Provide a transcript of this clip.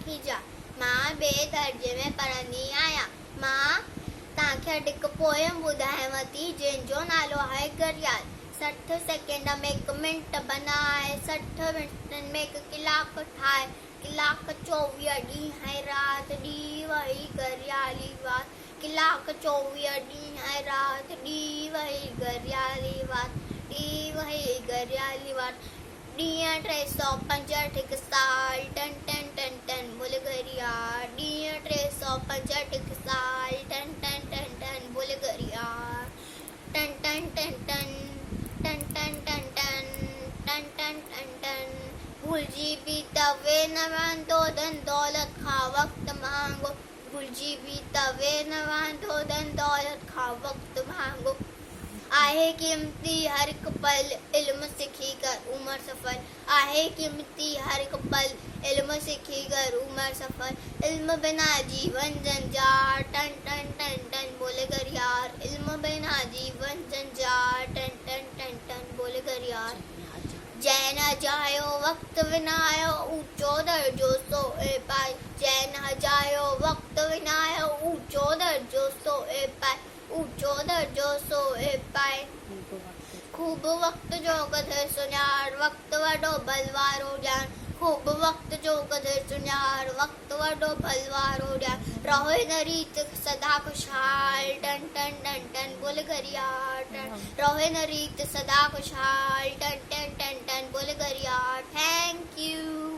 थी जा। मां ॿिए दर्जे में पढ़ंदी आहियां। मां तव्हांखे अॼु हिकु पोयम ॿुधायांव थी जंहिंजो नालो आहे घड़ियाल। 60 सेकेंड में 1 मिंट बनाए, 60 मिंटनि में 1 कलाक ठाहे, कलाक 24 ॾींहं ऐं राति, ॾींहुं वही घड़ियाली वात, कलाक 24 ॾींहं ऐं राति, ॾींहुं वही घड़ियाली वात, ॾींहुं वही घड़ियाली वात, ॾींहं 365 हिकु साल, टन टन टन टन बोल घड़ियाल, ॾींहं 365 हिकु साल, टन टन टन टन बोल घड़ियाल, टन टन टन टन टन टन टन टन टन टन टन टन। भुलिजी बि तवे न वांदो धन दौलत खां वक़्तु मांगो, भुलिजी बि तवे न वांदो धन दौलत खां वक़्तु मांगो। आहे कीमती हर हिकु पल, इल्म सिखी कर उमर सफ़र, आहे कीमती हर हिकु पल, इल्म सिखी कर उमर सफ़र, इल्म बिना जीवन जंजाल, टन टन टन टन बोले घड़ियाल, इल्म बिना जीवन जंजाल, टन टन टन टन बोले घड़ियाल। जै न जायो वक़्त विनायो ऊंचो दर्जो सोए पाए, जै न जायो वक़्त विनायो ऊंचो दर्जो सोए पाए, ऊंचो दर्जो सोए पाए। खूब वक़्त जो कदर सुञाण, वक़्त वॾो बलवारो ॼाण, खूब वक़्त जो कदर सुञाण, वक़्त वॾो बलवारो ॼाण। रहो हिन रीत सदा खुशहाल, टन टन टन टन बोल घड़ियाल, रहो हिन रीत सदा खुशहाल, टन टन टन टन बोल घड़ियाल। Thank U.